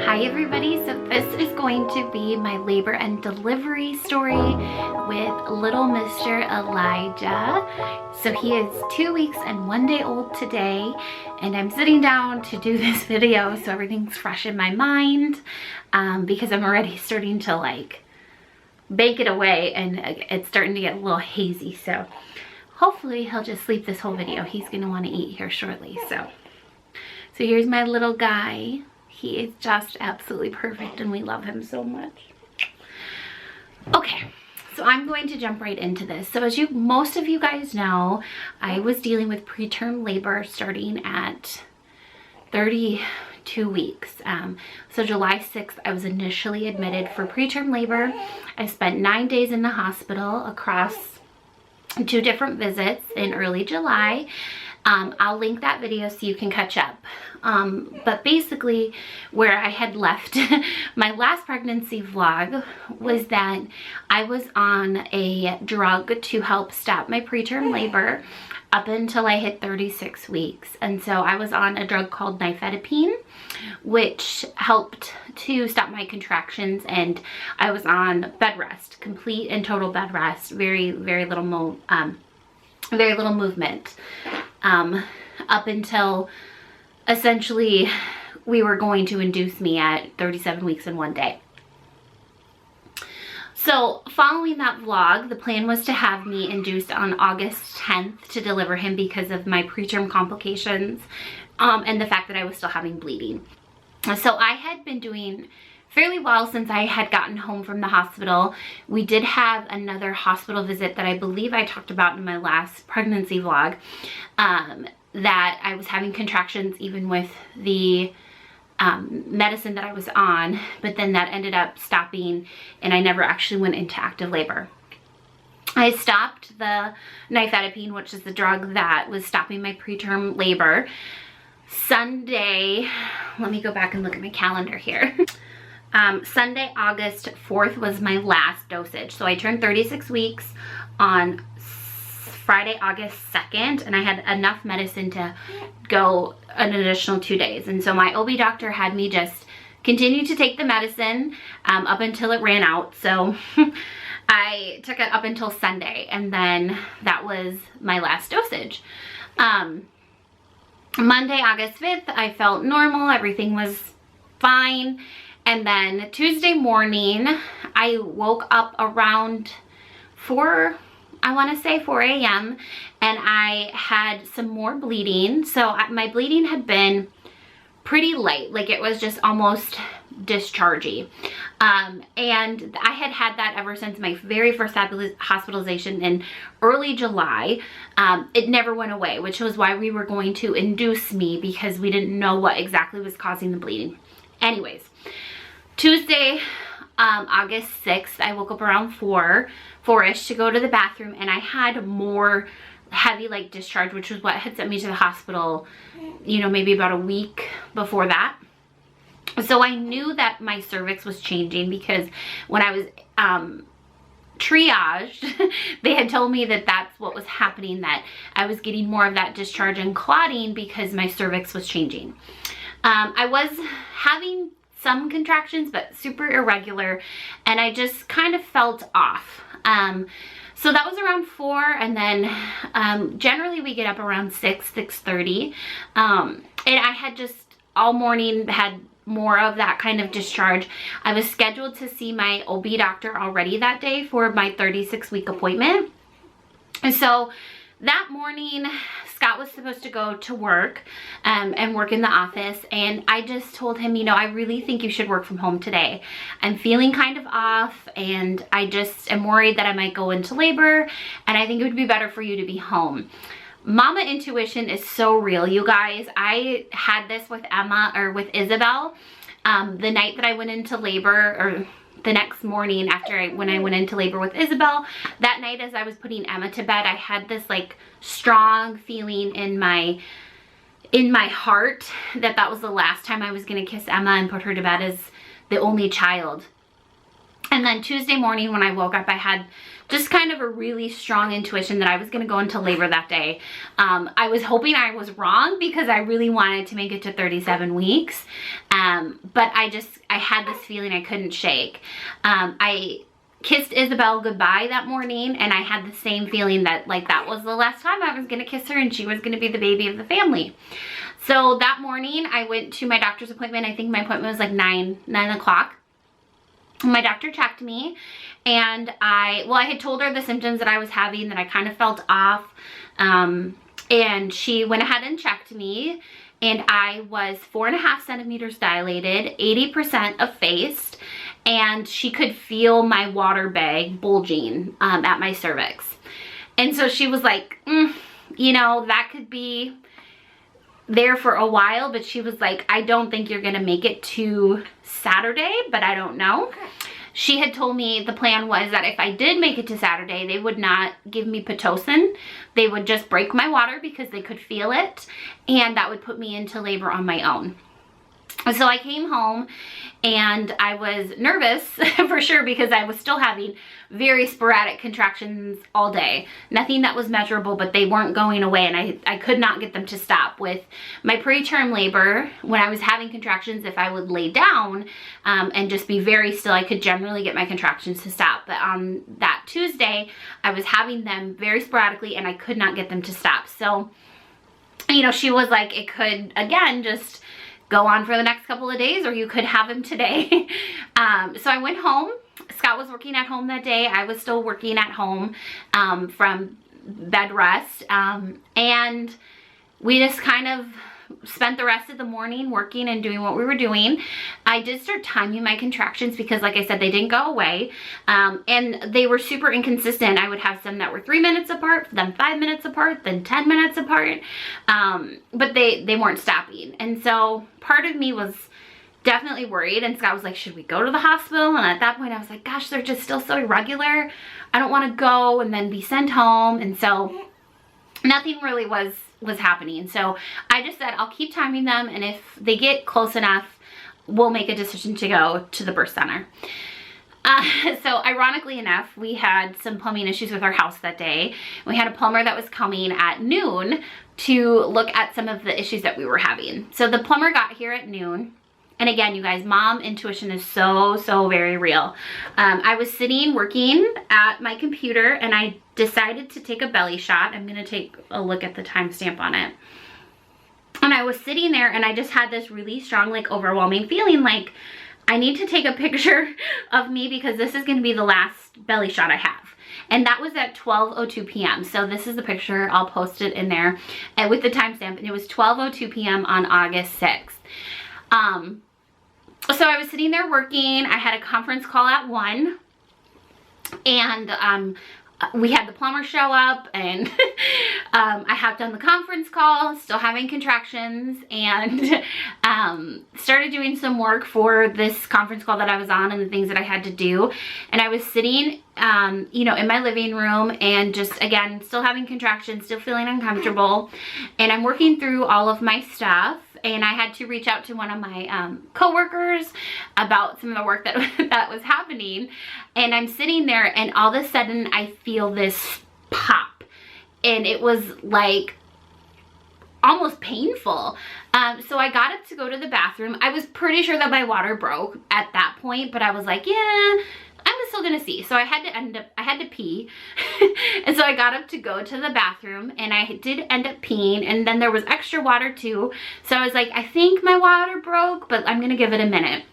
Hi everybody, so this is going to be my labor and delivery story with little Mr. Elijah. So he is 2 weeks and 1 day old today, and I'm sitting down to do this video so everything's fresh in my mind because I'm already starting to like bake it away and it's starting to get a little hazy. So hopefully he'll just sleep this whole video. He's gonna want to eat here shortly. So here's my little guy. He is just absolutely perfect and we love him so much. Okay, so I'm going to jump right into this. So as most of you guys know, I was dealing with preterm labor starting at 32 weeks. So July 6th, I was initially admitted for preterm labor. I spent 9 days in the hospital across 2 different visits in early July. I'll link that video so you can catch up. But basically where I had left my last pregnancy vlog was that I was on a drug to help stop my preterm labor up until I hit 36 weeks. And so I was on a drug called nifedipine, which helped to stop my contractions, and I was on bed rest, complete and total bed rest, very little movement. Up until essentially we were going to induce me at 37 weeks and 1 day. So following that vlog, the plan was to have me induced on August 10th to deliver him because of my preterm complications and the fact that I was still having bleeding. So I had been doing fairly well since I had gotten home from the hospital. We did have another hospital visit that I believe I talked about in my last pregnancy vlog, that I was having contractions even with the medicine that I was on, but then that ended up stopping and I never actually went into active labor. I stopped the nifedipine, which is the drug that was stopping my preterm labor, Sunday. Let me go back and look at my calendar here. Sunday, August 4th was my last dosage. So I turned 36 weeks on Friday, August 2nd, and I had enough medicine to go an additional 2 days. And so my OB doctor had me just continue to take the medicine up until it ran out. So I took it up until Sunday, and then that was my last dosage. Monday, August 5th, I felt normal. Everything was fine. And then Tuesday morning, I woke up around 4 a.m. and I had some more bleeding. So my bleeding had been pretty light, like it was just almost dischargy. And I had had that ever since my very first hospitalization in early July. It never went away, which was why we were going to induce me, because we didn't know what exactly was causing the bleeding. Anyways, Tuesday, August 6th, I woke up around 4-ish to go to the bathroom, and I had more heavy like discharge, which was what had sent me to the hospital, you know, maybe about a week before that. So I knew that my cervix was changing because when I was triaged, they had told me that that's what was happening, that I was getting more of that discharge and clotting because my cervix was changing. I was having some contractions, but super irregular, and I just kind of felt off. So that was around 4, and then generally we get up around 6:30, and I had just all morning had more of that kind of discharge. I was scheduled to see my OB doctor already that day for my 36-week appointment, and so that morning Scott was supposed to go to work and work in the office, and I just told him, you know, I really think you should work from home today. I'm feeling kind of off, and I just am worried that I might go into labor, and I think it would be better for you to be home. Mama intuition is so real, you guys. I had this with Emma, or with Isabel, the night that I went into labor, or the next morning after when I went into labor with Isabel. That night as I was putting Emma to bed, I had this like strong feeling in my heart that was the last time I was gonna kiss Emma and put her to bed as the only child. And then Tuesday morning when I woke up, I had just kind of a really strong intuition that I was going to go into labor that day. I was hoping I was wrong because I really wanted to make it to 37 weeks. But I had this feeling I couldn't shake. I kissed Isabel goodbye that morning, and I had the same feeling that like that was the last time I was going to kiss her and she was going to be the baby of the family. So that morning I went to my doctor's appointment. I think my appointment was like 9 o'clock. My doctor checked me, and I had told her the symptoms that I was having, that I kind of felt off, and she went ahead and checked me, and I was 4.5 centimeters dilated, 80% effaced, and she could feel my water bag bulging at my cervix. And so she was like, you know, that could be there for a while, but she was like, I don't think you're gonna make it to Saturday, but I don't know. She had told me the plan was that if I did make it to Saturday, they would not give me Pitocin. They would just break my water because they could feel it, and that would put me into labor on my own. So I came home and I was nervous for sure because I was still having very sporadic contractions all day. Nothing that was measurable, but they weren't going away, and I could not get them to stop. With my preterm labor, when I was having contractions, if I would lay down and just be very still, I could generally get my contractions to stop. But on that Tuesday, I was having them very sporadically and I could not get them to stop. So, you know, she was like, it could, again, just go on for the next couple of days, or you could have him today. So I went home. Scott was working at home that day. I was still working at home from bed rest. And we just kind of spent the rest of the morning working and doing what we were doing. I did start timing my contractions because, like I said, they didn't go away. And they were super inconsistent. I would have some that were 3 minutes apart, then 5 minutes apart, then 10 minutes apart. But they weren't stopping. And so part of me was definitely worried, and Scott was like, should we go to the hospital? And at that point I was like, gosh, they're just still so irregular. I don't want to go and then be sent home. And so nothing really was happening. So I just said, I'll keep timing them, and if they get close enough, we'll make a decision to go to the birth center. So ironically enough, we had some plumbing issues with our house that day. We had a plumber that was coming at noon to look at some of the issues that we were having. So the plumber got here at noon. And again, you guys, mom intuition is so very real. I was sitting working at my computer, and I decided to take a belly shot. I'm gonna take a look at the timestamp on it. And I was sitting there, and I just had this really strong, like, overwhelming feeling like I need to take a picture of me because this is gonna be the last belly shot I have. And that was at 12:02 p.m. So this is the picture. I'll post it in there with the timestamp. And it was 12:02 p.m. on August 6th. So I was sitting there working. I had a conference call at 1, and we had the plumber show up, and I hopped on the conference call, still having contractions, and started doing some work for this conference call that I was on and the things that I had to do. And I was sitting, you know, in my living room, and just, again, still having contractions, still feeling uncomfortable, and I'm working through all of my stuff. And I had to reach out to one of my co-workers about some of the work that was happening. And I'm sitting there, and all of a sudden I feel this pop. And it was like almost painful. So I got up to go to the bathroom. I was pretty sure that my water broke at that point, but I was like, yeah, I'm still gonna see. So I had to pee. And so I got up to go to the bathroom, and I did end up peeing, and then there was extra water too. So I was like, I think my water broke, but I'm gonna give it a minute.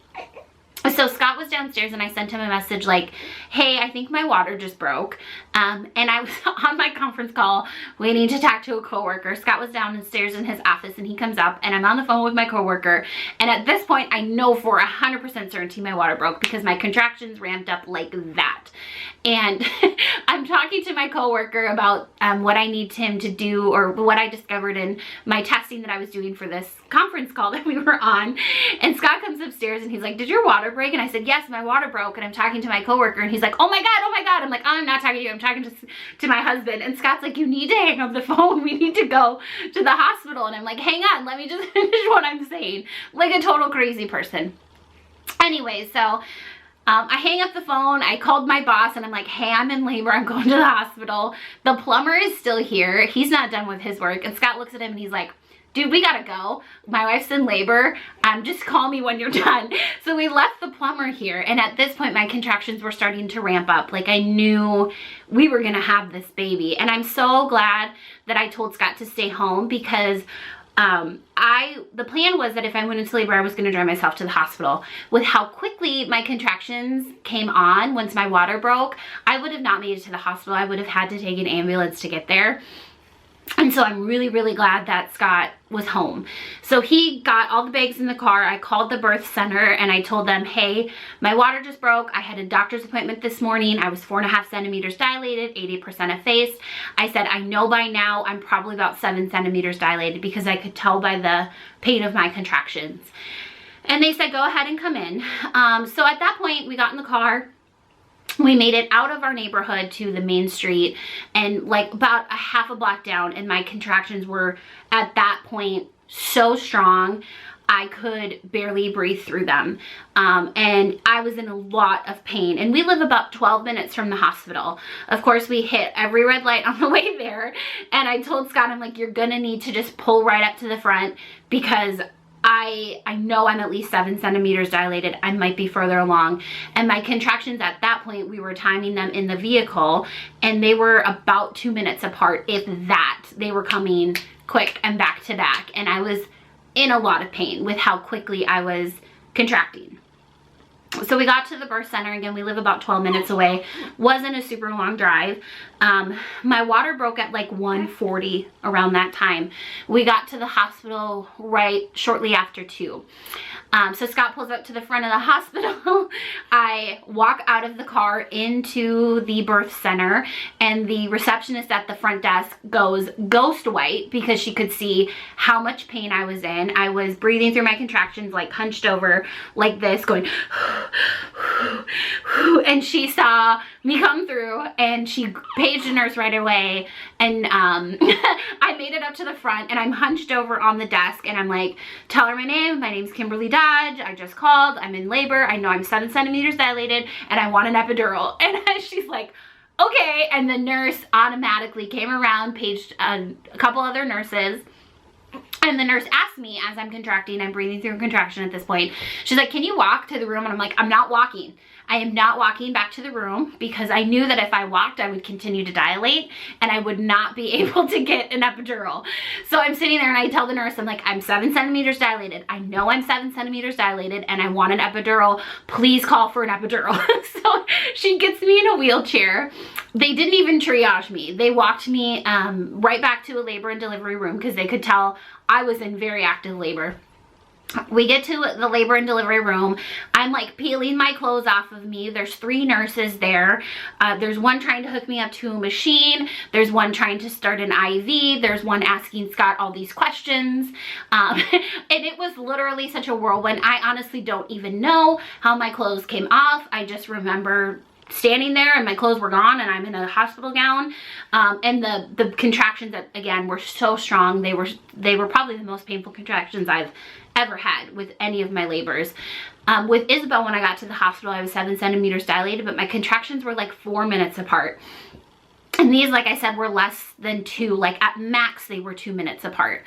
So Scott was downstairs, and I sent him a message like, hey, I think my water just broke. And I was on my conference call waiting to talk to a coworker. Scott was downstairs in his office, and he comes up, and I'm on the phone with my coworker. And at this point, I know for 100% certainty my water broke because my contractions ramped up like that. And I'm talking to my coworker about what I need him to do, or what I discovered in my testing that I was doing for this conference call that we were on. And Scott comes upstairs, and he's like, did your water break? And I said, yes, my water broke. And I'm talking to my coworker, and he's like, oh my God, oh my God. I'm like, oh, I'm not talking to you, I'm talking to my husband. And Scott's like, you need to hang up the phone, we need to go to the hospital. And I'm like, hang on, let me just finish what I'm saying, like a total crazy person. Anyway, so I hang up the phone, I called my boss and I'm like, hey, I'm in labor, I'm going to the hospital. The plumber is still here, he's not done with his work. And Scott looks at him and he's like, dude, we gotta go. My wife's in labor. Just call me when you're done. So we left the plumber here. And at this point, my contractions were starting to ramp up. Like I knew we were gonna have this baby. And I'm so glad that I told Scott to stay home because the plan was that if I went into labor, I was gonna drive myself to the hospital. With how quickly my contractions came on once my water broke, I would have not made it to the hospital. I would have had to take an ambulance to get there. And so I'm really, really glad that Scott was home. So he got all the bags in the car. I called the birth center and I told them, hey, my water just broke. I had a doctor's appointment this morning. I was 4.5 centimeters dilated, 80% effaced. I said, I know by now I'm probably about 7 centimeters dilated because I could tell by the pain of my contractions. And they said, go ahead and come in. So at that point, we got in the car. We made it out of our neighborhood to the main street and like about a half a block down, and my contractions were at that point so strong I could barely breathe through them. And I was in a lot of pain, and we live about 12 minutes from the hospital. Of course, we hit every red light on the way there, and I told Scott, I'm like, you're gonna need to just pull right up to the front because I know I'm at least 7 centimeters dilated. I might be further along. And my contractions at that point, we were timing them in the vehicle and they were about 2 minutes apart, if that. They were coming quick and back to back. And I was in a lot of pain with how quickly I was contracting. So we got to the birth center. Again, we live about 12 minutes away. Wasn't a super long drive. My water broke at like 1:40 around that time. We got to the hospital right shortly after 2. So Scott pulls up to the front of the hospital. I walk out of the car into the birth center, and the receptionist at the front desk goes ghost white because she could see how much pain I was in. I was breathing through my contractions, like hunched over like this, going and she saw me come through and she paged a nurse right away. And I made it up to the front and I'm hunched over on the desk and I'm like, tell her my name. My name's Kimberly Dodge. I just called. I'm in labor. I know I'm 7 centimeters dilated and I want an epidural. And she's like, okay. And the nurse automatically came around, paged a couple other nurses. And the nurse asked me as I'm contracting, I'm breathing through a contraction at this point. She's like, can you walk to the room? And I'm like, I'm not walking. I am not walking back to the room because I knew that if I walked, I would continue to dilate and I would not be able to get an epidural. So I'm sitting there and I tell the nurse, I'm like, I'm 7 centimeters dilated. I know I'm 7 centimeters dilated and I want an epidural. Please call for an epidural. So she gets me in a wheelchair. They didn't even triage me. They walked me right back to a labor and delivery room because they could tell I was in very active labor. We get to the labor and delivery room. I'm like peeling my clothes off of me. There's 3 nurses there. There's one trying to hook me up to a machine. There's one trying to start an IV. There's one asking Scott all these questions. And it was literally such a whirlwind. I honestly don't even know how my clothes came off. I just remember standing there and my clothes were gone and I'm in a hospital gown. And the contractions that, again, were so strong. They were probably the most painful contractions I've ever had with any of my labors. With Isabel, when I got to the hospital, I was 7 centimeters dilated, but my contractions were like 4 minutes apart. And these, like I said, were less than 2, like at max they were 2 minutes apart.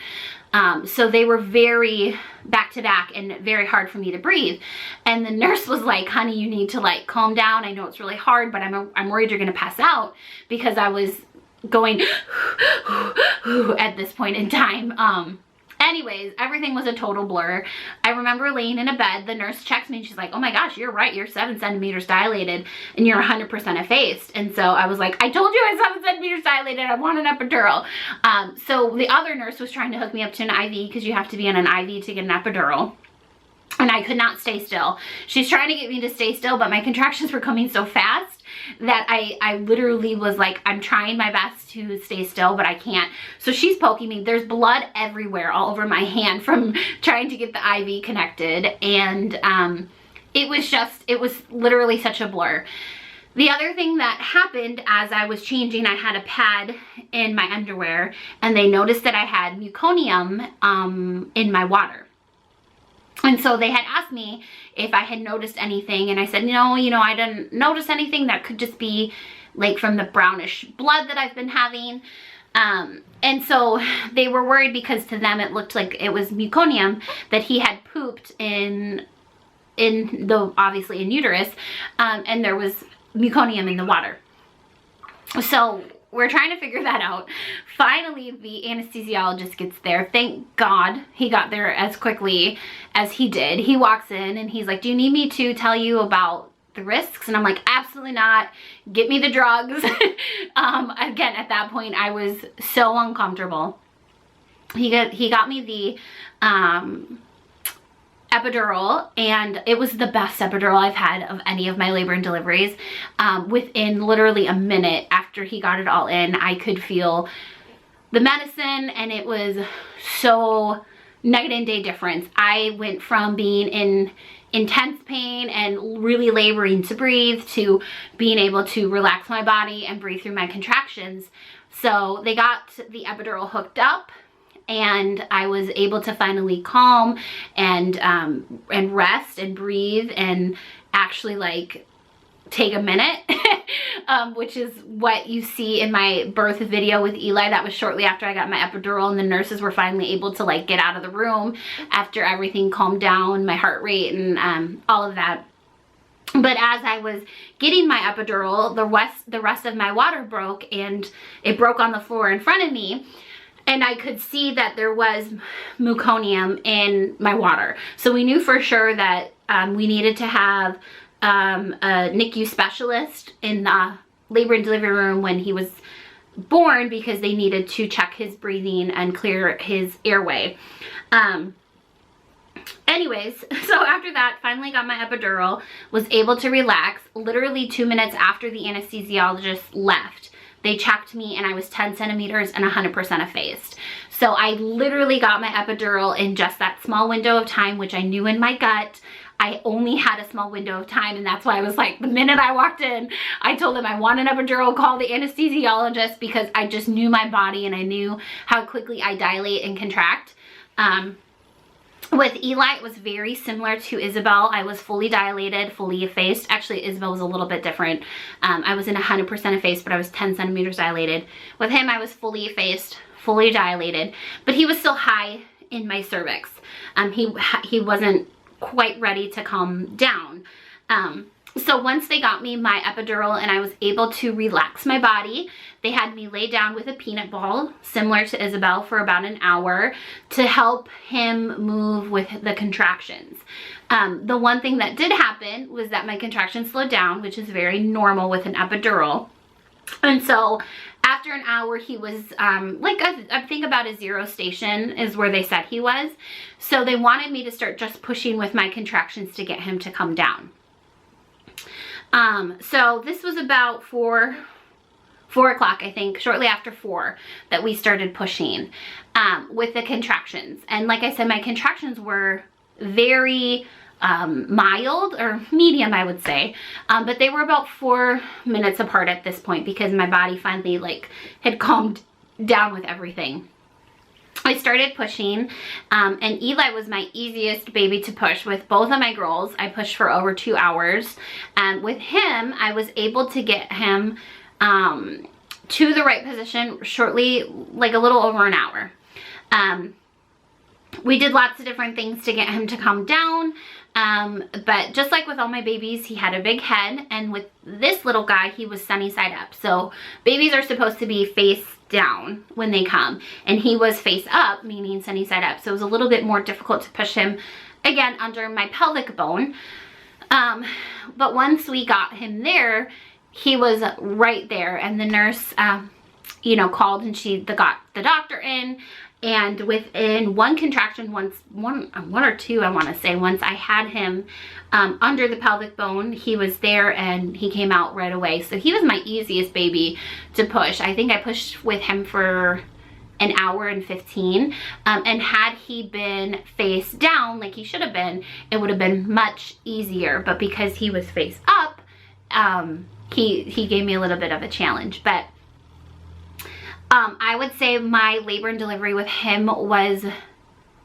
So they were very back to back and very hard for me to breathe. And the nurse was like, honey, you need to like calm down. I know it's really hard, but I'm worried you're gonna pass out, because I was going at this point in time. Anyways, everything was a total blur. I remember laying in a bed, the nurse checks me and she's like, oh my gosh, you're right, you're 7 centimeters dilated and you're 100% effaced. And so I was like, I told you I was 7 centimeters dilated, I want an epidural. So the other nurse was trying to hook me up to an IV because you have to be on an IV to get an epidural. And I could not stay still. She's trying to get me to stay still, but my contractions were coming so fast that I literally was like, I'm trying my best to stay still, but I can't. So she's poking me. There's blood everywhere, all over my hand from trying to get the IV connected. And it was literally such a blur. The other thing that happened as I was changing, I had a pad in my underwear and they noticed that I had meconium in my water. And so they had asked me if I had noticed anything, and I said, no, you know, I didn't notice anything. That could just be like from the brownish blood that I've been having. And so they were worried because to them it looked like it was meconium that he had pooped in the, obviously in uterus, and there was meconium in the water. So we're trying to figure that out. Finally, the anesthesiologist gets there. Thank God he got there as quickly as he did. He walks in and he's like, do you need me to tell you about the risks? And I'm like, absolutely not. Get me the drugs. Again, at that point, I was so uncomfortable. He got me the epidural, and it was the best epidural I've had of any of my labor and deliveries. Within literally a minute after he got it all in, I could feel the medicine, and it was so night and day difference. I went from being in intense pain and really laboring to breathe to being able to relax my body and breathe through my contractions. So they got the epidural hooked up, and I was able to finally calm and rest and breathe and actually like take a minute, which is what you see in my birth video with Eli. That was shortly after I got my epidural, and the nurses were finally able to like get out of the room after everything calmed down, my heart rate and all of that. But as I was getting my epidural, the rest of my water broke, and it broke on the floor in front of me. And I could see that there was meconium in my water. So we knew for sure that we needed to have a NICU specialist in the labor and delivery room when he was born, because they needed to check his breathing and clear his airway. Anyways, so after that, finally got my epidural, was able to relax. Literally 2 minutes after the anesthesiologist left, they checked me and I was 10 centimeters and 100% effaced. So I literally got my epidural in just that small window of time, which I knew in my gut I only had a small window of time. And that's why I was like, the minute I walked in, I told them I want an epidural, call the anesthesiologist, because I just knew my body and I knew how quickly I dilate and contract. With Eli, it was very similar to Isabel. I was fully dilated, fully effaced. Actually, Isabel was a little bit different. I was in 100% effaced, but I was 10 centimeters dilated. With him, I was fully effaced, fully dilated, but he was still high in my cervix. He wasn't quite ready to calm down. So once they got me my epidural and I was able to relax my body, they had me lay down with a peanut ball, similar to Isabel, for about an hour to help him move with the contractions. The one thing that did happen was that my contractions slowed down, which is very normal with an epidural. And so after an hour, he was I think about a 0 station is where they said he was. So they wanted me to start just pushing with my contractions to get him to come down. So this was about 4 o'clock, I think, shortly after 4, that we started pushing with the contractions. And like I said, my contractions were very mild or medium, I would say, but they were about 4 minutes apart at this point because my body finally like had calmed down with everything. I started pushing, and Eli was my easiest baby to push. With both of my girls, I pushed for over 2 hours. With him, I was able to get him to the right position shortly, like a little over an hour. We did lots of different things to get him to calm down, but just like with all my babies, he had a big head, and with this little guy, he was sunny side up. So babies are supposed to be face down when they come, and he was face up, meaning sunny side up. So it was a little bit more difficult to push him, again, under my pelvic bone. But once we got him there, he was right there, and the nurse, called, and she got the doctor in. And within one contraction, one or two, I want to say, once I had him under the pelvic bone, he was there and he came out right away. So he was my easiest baby to push. I think I pushed with him for an hour and 15. And had he been face down like he should have been, it would have been much easier. But because he was face up, he gave me a little bit of a challenge. But I would say my labor and delivery with him was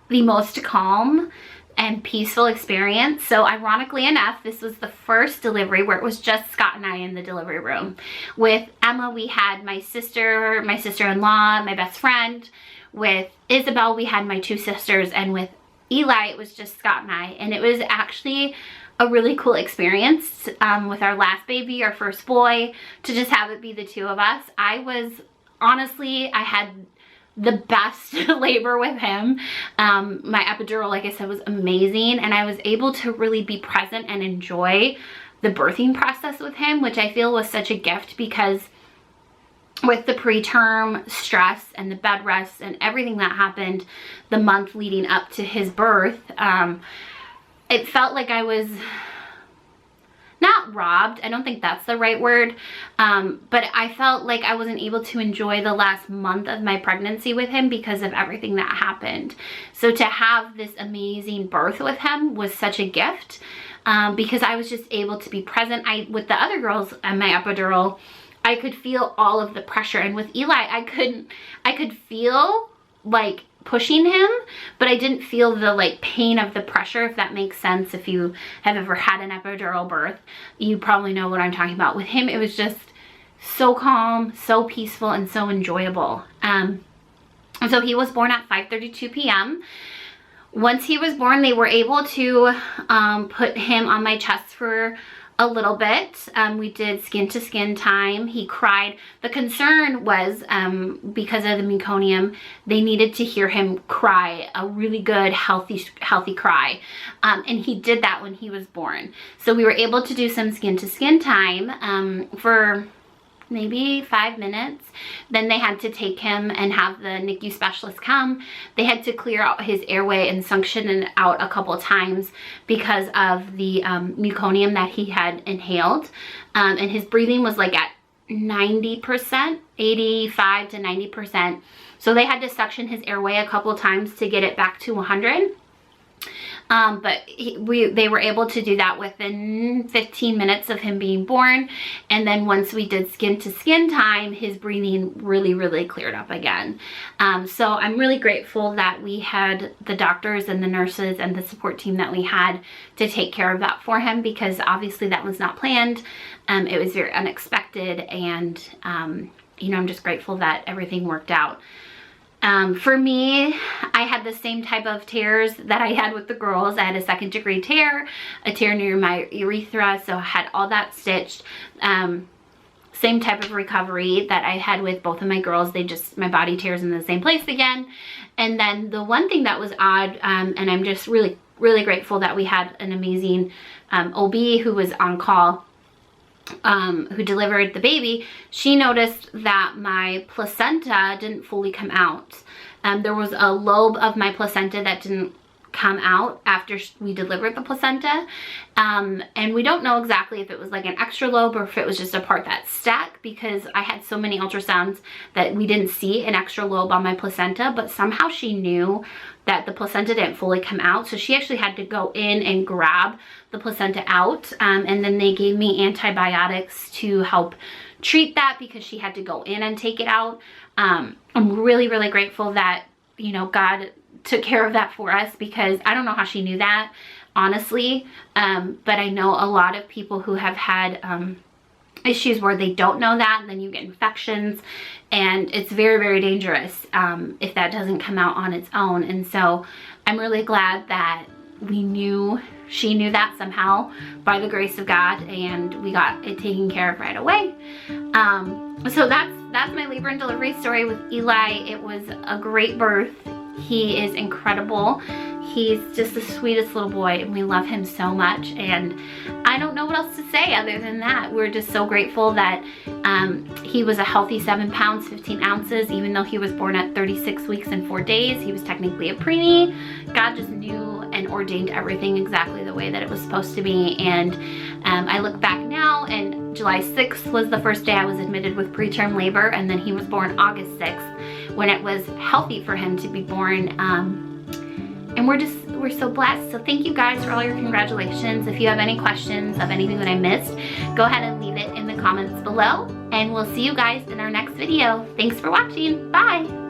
the most calm and peaceful experience. So ironically enough, this was the first delivery where it was just Scott and I in the delivery room. With Emma, we had my sister, my sister-in-law, my best friend. With Isabel, we had my 2 sisters, and with Eli, it was just Scott and I. And it was actually a really cool experience with our last baby, our first boy, to just have it be the 2 of us. Honestly, I had the best labor with him. My epidural, like I said, was amazing, and I was able to really be present and enjoy the birthing process with him, which I feel was such a gift, because with the preterm stress and the bed rest and everything that happened the month leading up to his birth, it felt like I was not robbed, I don't think that's the right word, but I felt like I wasn't able to enjoy the last month of my pregnancy with him because of everything that happened. So to have this amazing birth with him was such a gift, because I was just able to be present. With the other girls and my epidural, I could feel all of the pressure, and with Eli, I could feel like pushing him, but I didn't feel the like pain of the pressure, if that makes sense. If you have ever had an epidural birth, you probably know what I'm talking about. With him, it was just so calm, so peaceful, and so enjoyable. And so he was born at 5:32 p.m. Once he was born, they were able to put him on my chest for a little bit. We did skin to skin time. He cried. The concern was because of the meconium, they needed to hear him cry a really good healthy cry, and he did that when he was born. So we were able to do some skin to skin time for maybe 5 minutes. Then they had to take him and have the NICU specialist come. They had to clear out his airway and suction it out a couple of times because of the meconium that he had inhaled, and his breathing was like at 90%, 85 to 90%. So they had to suction his airway a couple of times to get it back to 100. But they were able to do that within 15 minutes of him being born. And then once we did skin to skin time, his breathing really cleared up again. So I'm really grateful that we had the doctors and the nurses and the support team that we had to take care of that for him, because obviously that was not planned. It was very unexpected, and you know, I'm just grateful that everything worked out. For me, I had the same type of tears that I had with the girls. I had a 2nd degree tear, a tear near my urethra, so I had all that stitched. Same type of recovery that I had with both of my girls. My body tears in the same place again. And then the one thing that was odd, and I'm just really grateful that we had an amazing OB who was on call, who delivered the baby. She noticed that my placenta didn't fully come out. There was a lobe of my placenta that didn't come out after we delivered the placenta, and we don't know exactly if it was like an extra lobe or if it was just a part that stuck, because I had so many ultrasounds that we didn't see an extra lobe on my placenta, but somehow she knew that the placenta didn't fully come out, so she actually had to go in and grab the placenta out, and then they gave me antibiotics to help treat that, because she had to go in and take it out. I'm really grateful that, you know, God took care of that for us, because I don't know how she knew that, honestly, but I know a lot of people who have had issues where they don't know that, and then you get infections, and it's very dangerous if that doesn't come out on its own. And so I'm really glad that she knew that somehow by the grace of God, and we got it taken care of right away. So that's my labor and delivery story with Eli. It was a great birth. He is incredible. He's just the sweetest little boy, and we love him so much, and I don't know what else to say other than that. We're just so grateful that he was a healthy 7 pounds 15 ounces, even though he was born at 36 weeks and 4 days. He was technically a preemie. God just knew and ordained everything exactly the way that it was supposed to be. And I look back now, and July 6th was the first day I was admitted with preterm labor, and then he was born August 6th, when it was healthy for him to be born. And we're so blessed. So thank you guys for all your congratulations. If you have any questions of anything that I missed, go ahead and leave it in the comments below, and we'll see you guys in our next video. Thanks for watching. Bye.